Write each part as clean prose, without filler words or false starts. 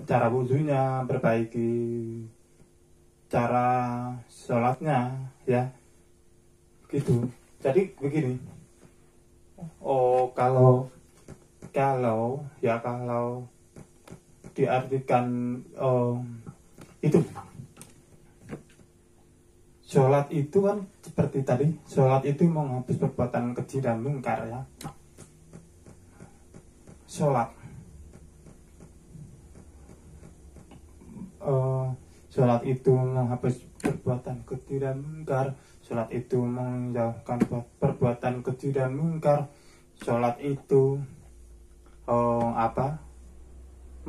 cara wudhunya, perbaiki cara sholatnya, ya gitu. Jadi begini, kalau diartikan itu sholat itu kan seperti tadi, sholat itu menghapus perbuatan keji dan mungkar, ya. Sholat itu menghapus perbuatan keji dan mungkar. Sholat itu menjauhkan perbuatan keji dan mungkar. Sholat itu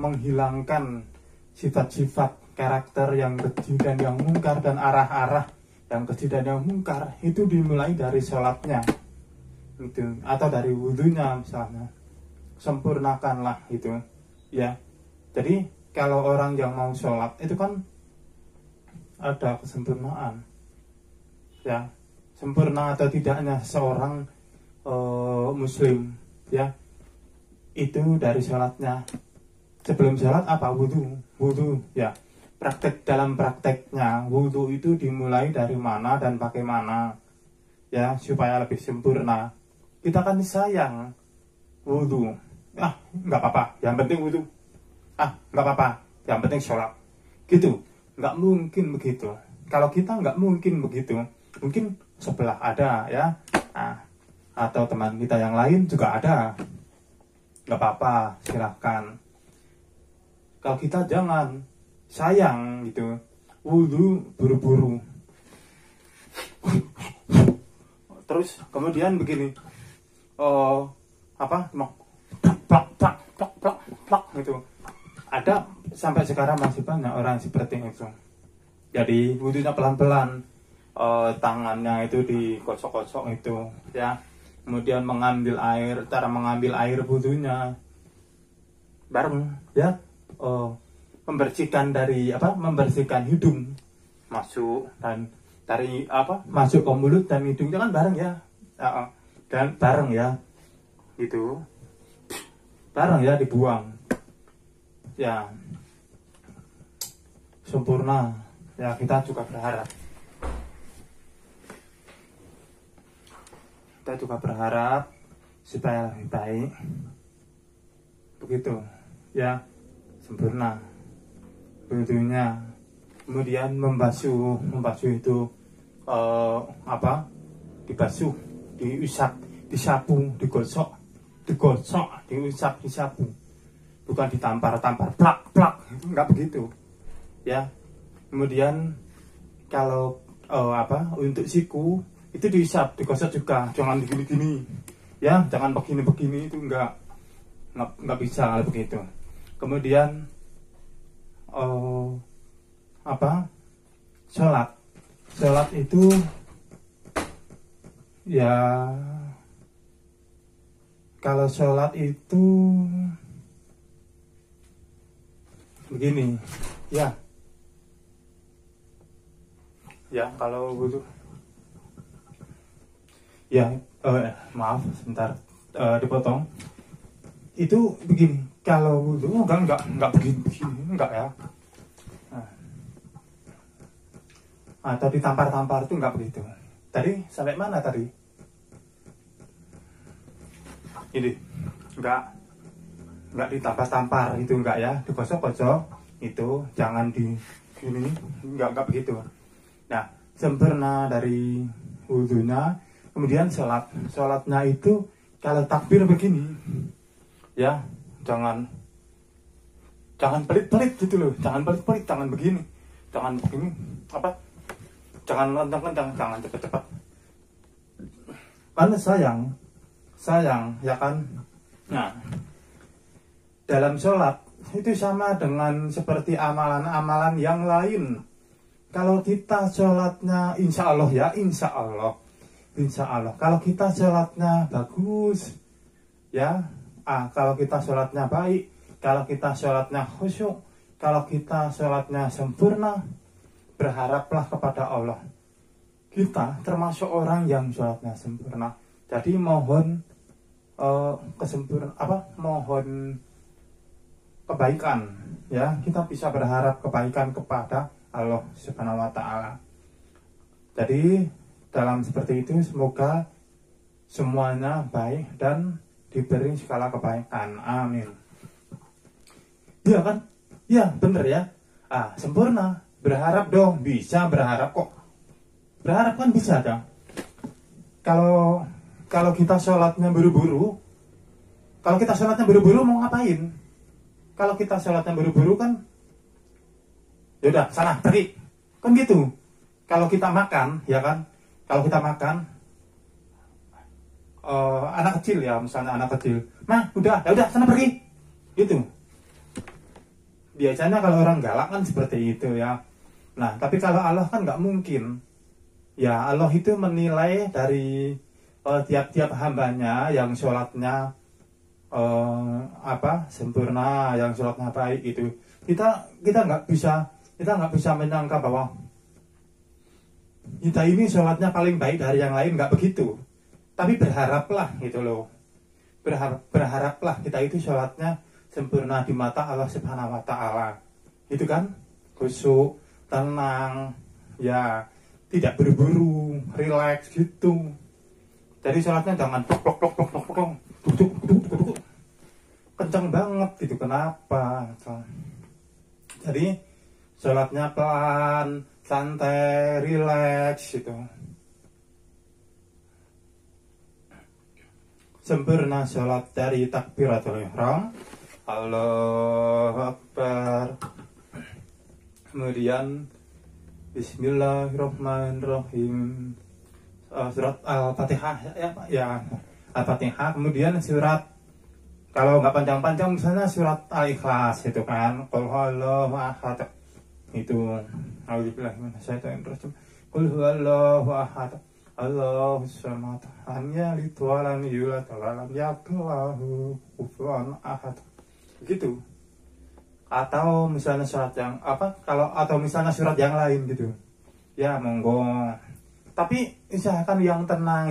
menghilangkan sifat-sifat karakter yang keji dan yang mungkar, dan arah-arah yang keji dan yang mungkar itu dimulai dari sholatnya itu, atau dari wudhunya misalnya. Sempurnakanlah itu, ya. Jadi kalau orang yang mau sholat itu kan ada kesempurnaan, ya. Sempurna atau tidaknya seorang muslim, ya, itu dari sholatnya. Sebelum sholat apa? Wudhu, ya. Dalam prakteknya wudhu itu dimulai dari mana dan bagaimana, ya, supaya lebih sempurna. Kita kan sayang wudhu, nggak apa-apa, yang penting wudhu, nggak apa-apa, yang penting sholat, gitu. Nggak mungkin begitu. Kalau kita nggak mungkin begitu, mungkin sebelah ada, ya, atau teman kita yang lain juga ada, nggak apa-apa, silahkan. Kalau kita jangan sayang gitu, wudhu buru-buru, terus kemudian begini, plak gitu. Ada, sampai sekarang masih banyak orang seperti itu. Jadi wudhunya pelan-pelan, tangannya itu dikocok-kocok itu, ya. Kemudian mengambil air, cara mengambil air wudhunya bareng, ya. Membersihkan hidung masuk, dan dari masuk ke mulut dan hidungnya kan bareng, ya. Dan bareng, ya, gitu, bareng, ya, dibuang, ya, sempurna, ya. Kita juga berharap supaya lebih baik, begitu, ya, sempurna wudhunya. Kemudian membasuh itu dibasuh, diusap, disapu, digosok, diusap, disapu, bukan ditampar-tampar, plak, itu enggak begitu, ya. Kemudian kalau untuk siku itu diusap, digosok juga, jangan begini-gini, ya, jangan begini-begini, itu enggak bisa kalau begitu. Kemudian sholat itu, ya, kalau sholat itu begini, ya, kalau wudhu, ya, maaf sebentar, dipotong. Itu begini, kalau wudhu enggak begini, enggak, ya. Atau ditampar-tampar itu enggak begitu. Tadi sampai mana tadi? Ini enggak ditampar-tampar itu, enggak, ya, digosok-gosok itu, jangan di gini, enggak begitu. Nah, sempurna dari wudhunya. Kemudian sholatnya itu kalau takbir begini, ya, jangan pelit-pelit gitu loh, jangan pelit-pelit, jangan begini, jangan kencang-kencang, jangan cepat-cepat. Karena sayang, ya kan. Nah, dalam sholat itu sama dengan seperti amalan-amalan yang lain. Kalau kita sholatnya insya Allah, kalau kita sholatnya bagus, ya, kalau kita sholatnya baik, kalau kita sholatnya khusyuk, kalau kita sholatnya sempurna, berharaplah kepada Allah. Kita termasuk orang yang sholatnya sempurna. Jadi mohon mohon kebaikan, ya kita bisa berharap kebaikan kepada Allah Subhanahu wa taala. Jadi dalam seperti itu semoga semuanya baik dan diberi segala kebaikan. Amin. Iya kan? Iya, bener ya. Sempurna. Berharap dong, bisa berharap kok. Berharap kan bisa dong. Kalau kita sholatnya buru-buru, mau ngapain? Kalau kita sholatnya buru-buru kan, yaudah sana pergi, kan gitu. Kalau kita makan, ya kan? Kalau kita makan, anak kecil ya, misalnya anak kecil, nah udah, ya udah sana pergi, gitu. Biasanya kalau orang galak kan seperti itu ya. Nah, tapi kalau Allah kan nggak mungkin. Ya, Allah itu menilai dari tiap-tiap hambanya yang sholatnya sempurna, yang sholatnya baik itu. Kita nggak bisa menyangka bahwa kita ini sholatnya paling baik dari yang lain, nggak begitu. Tapi berharaplah gitu loh. Berharaplah kita itu sholatnya sempurna di mata Allah Subhanahu wa taala. Itu kan khusyuk, tenang, ya tidak buru-buru, rileks gitu. Jadi sholatnya jangan plok duduk kencang banget gitu. Kenapa? Jadi sholatnya pelan, santai, rileks gitu. Sempurna sholat dari takbiratul ihram, Allahu Akbar, kemudian Bismillahirrahmanirrahim, surat Al-Fatihah ya Al-Fatihah, kemudian surat, kalau nggak panjang-panjang misalnya surat Al-Ikhlas itu kan, Qul huwallahu ahad, itu auzubillahi minasyaitonirrajim, Qul huwallahu ahad Allahus samad lam yalid wa lam yulad wa lam yakul lahu kufuwan ahad, begitu. Atau misalnya surat yang atau misalnya surat yang lain gitu ya, monggo. Tapi usahakan yang tenang,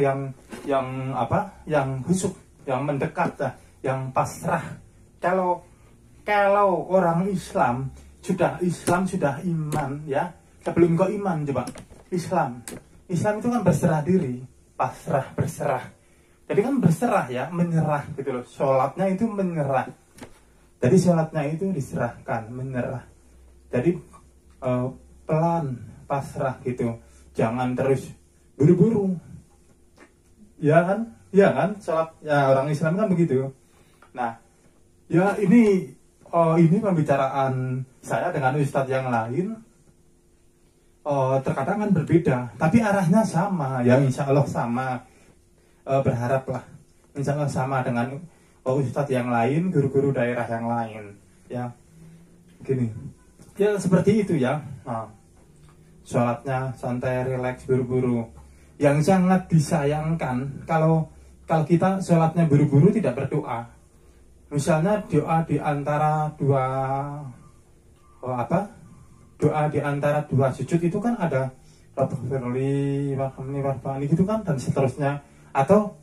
yang khusyuk, yang mendekat, yang pasrah. Kalau orang Islam sudah iman ya, sebelum kau iman coba Islam itu kan berserah diri, pasrah, berserah. Jadi kan berserah ya, menyerah gitu loh. Sholatnya itu menyerah. Jadi sholatnya itu diserahkan, menyerah. Jadi pelan, pasrah gitu. Jangan terus buru-buru. Ya kan? Sholat ya orang Islam kan begitu. Nah, ya ini pembicaraan saya dengan ustadz yang lain. Terkadang kan berbeda, tapi arahnya sama. Ya insya Allah sama. Berharaplah insya Allah sama dengan ustadz yang lain, guru-guru daerah yang lain. Ya, gini. Ya seperti itu ya. Nah, sholatnya santai, rileks, buru-buru. Yang sangat disayangkan kalau kita sholatnya buru-buru tidak berdoa. Misalnya doa di antara doa di antara dua sujud itu kan ada Rabbighfirli warhamni warfa'ni gitu kan, dan seterusnya. Atau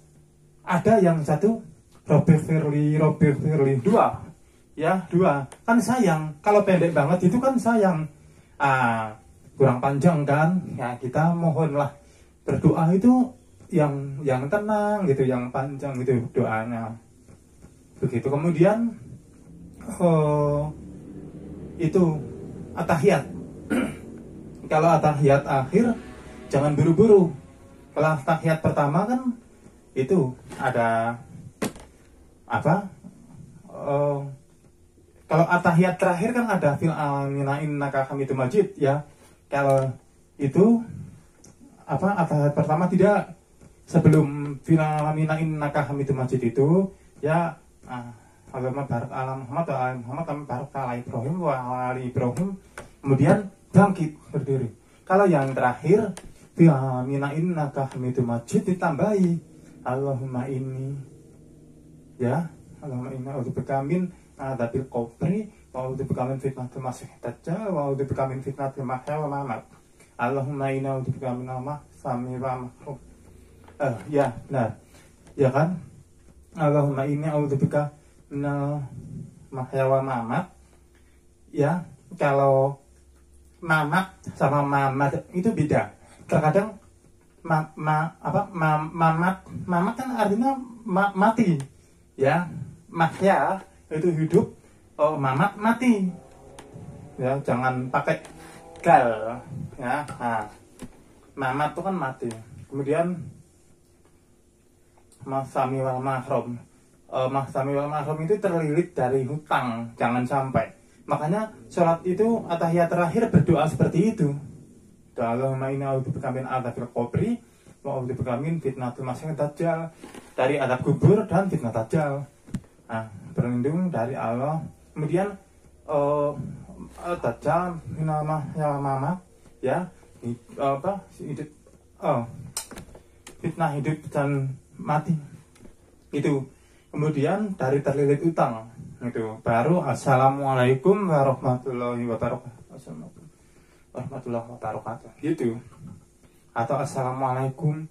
ada yang satu Rabbighfirli dua kan sayang. Kalau pendek banget itu kan sayang, kurang panjang kan ya. Kita mohonlah berdoa itu yang tenang gitu, yang panjang gitu doanya begitu. Kemudian itu atahiyat. Kalau atahiyat akhir jangan buru-buru. Kalau atahiyat pertama kan itu ada kalau atahiyat terakhir kan ada fil amina innaka hamidum majid ya. Kalau itu atahiyat pertama tidak, sebelum fil amina innaka hamidum majid itu ya Allahumma barik ala Muhammad wa ala Muhammad kama barakta ala Ibrahim wa ala Ibrahim, kemudian bangkit berdiri. Kalau yang terakhir fil amina innaka hamidum majid ditambahi Allahumma inni ya, Allahumma inna a'udzubika min adzabil qabri wa a'udzubika min fitnatil masiihid dajjal wa a'udzubika min fitnatil mahya wa mamat. Allahumma inna a'udzubika min al-mahsami wa makruh. Ya benar. Ya kan? Allahumma inni a'udzubika min al-mahya wa mamat. ya kalau mamat sama mamat itu beda. Terkadang mamat kan artinya mati, ya. Mahya itu hidup, mamat mati, ya. Jangan pakai gal, ya. Nah, mamat itu kan mati. Kemudian mahsami wal mahrum. Mahsami wal mahrum itu terlilit dari hutang, jangan sampai. Makanya sholat itu atahiyat terakhir berdoa seperti itu. Allahumma inna a'udzubika min adzabil qabri wa a'udzubika min fitnatil masiihid dajjal, dari adab kubur dan fitnah dajjal. Nah, berlindung dari Allah. Kemudian dajjal nama ya mama, ya. Hidup, fitnah hidup dan mati. Itu. Kemudian dari terlilit utang. Itu baru assalamualaikum warahmatullahi wabarakatuh. Assalamualaikum warahmatullahi wabarakatuh. Gitu. Atau assalamualaikum.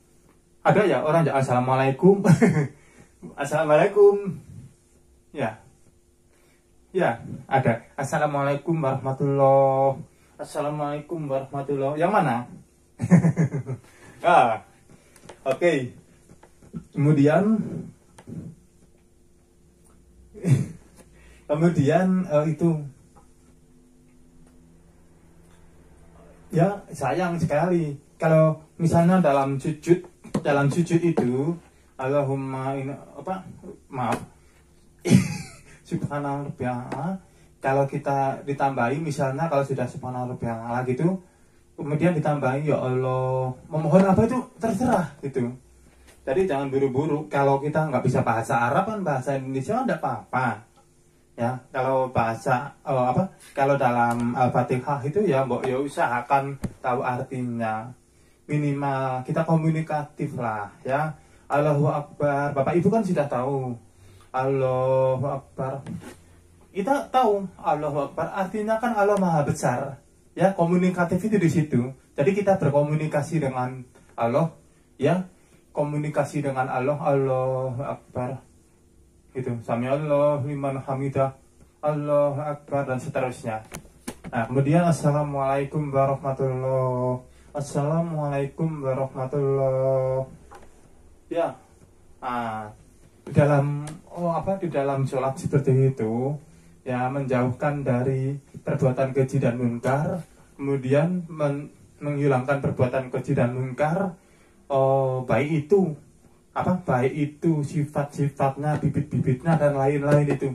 Ada ya orang yang assalamualaikum. Assalamualaikum. Ya. Ya, ada. Assalamualaikum warahmatullahi. Assalamualaikum warahmatullahi. Yang mana? Oke. Kemudian itu ya sayang sekali kalau misalnya dalam sujud itu Allahumma maaf subhanallah kalau kita ditambahi misalnya kalau sudah subhanallah gitu kemudian ditambahi ya Allah memohon apa itu terserah gitu. Jadi jangan buru-buru. Kalau kita nggak bisa bahasa Arab kan bahasa Indonesia enggak apa-apa. Ya, kalau bahasa kalau dalam Al-Fatihah itu ya mbok ya usahakan tahu artinya. Minimal kita komunikatif lah ya. Allahu Akbar. Bapak Ibu kan sudah tahu. Allahu Akbar. Kita tahu Allahu Akbar artinya kan Allah Maha Besar. Ya, komunikatif itu di situ. Jadi kita berkomunikasi dengan Allah ya. Komunikasi dengan Allah, Allahu Akbar itu sami Allah liman hamidah, Allahu Akbar dan seterusnya. Nah kemudian assalamualaikum warahmatullahi, assalamualaikum warahmatullahi, ya. Di dalam sholat seperti itu ya menjauhkan dari perbuatan keji dan munkar, kemudian menghilangkan perbuatan keji dan munkar. Baik itu sifat-sifatnya, bibit-bibitnya dan lain-lain itu.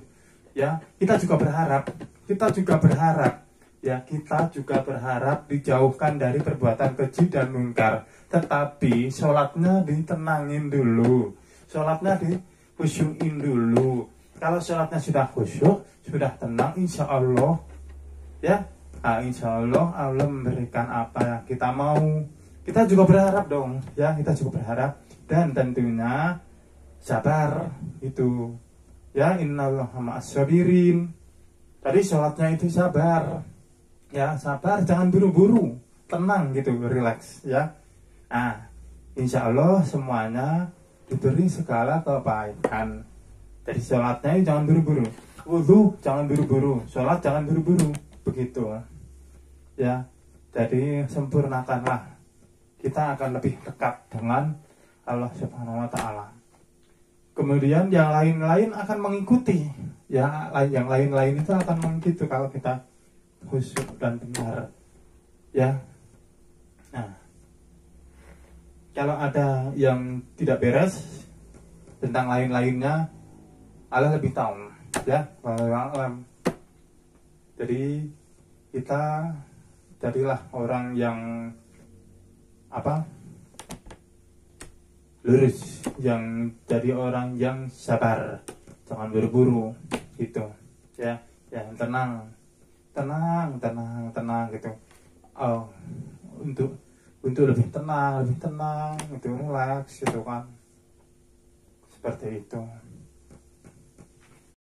Ya, kita juga berharap dijauhkan dari perbuatan keji dan munkar. Tetapi sholatnya ditenangin dulu, sholatnya dikhusyuin dulu. Kalau sholatnya sudah khusyuk, sudah tenang, insya Allah, ya, insya Allah Allah memberikan apa yang kita mau. Kita juga berharap dong, ya kita juga berharap dan tentunya sabar itu, ya innallaha ma'as-sabirin. Tadi sholatnya itu sabar, ya sabar, jangan buru-buru, tenang gitu, relax, ya. Nah, insya Allah semuanya diberi segala kebaikan. Jadi sholatnya itu jangan buru-buru, wudhu jangan buru-buru, sholat jangan buru-buru, begitu, ya. Jadi sempurnakanlah. Kita akan lebih dekat dengan Allah Subhanahu wa Ta'ala. Kemudian yang lain-lain akan mengikuti. Ya, yang lain-lain itu akan mengikuti kalau kita khusyuk dan benar. Ya. Nah, kalau ada yang tidak beres tentang lain-lainnya, Allah lebih tahu. Ya, wallahu a'lam. Jadi kita jadilah orang yang lurus, yang jadi orang yang sabar, jangan buru-buru gitu, ya, yang tenang gitu. Untuk lebih tenang gitu, relax gitu kan, seperti itu.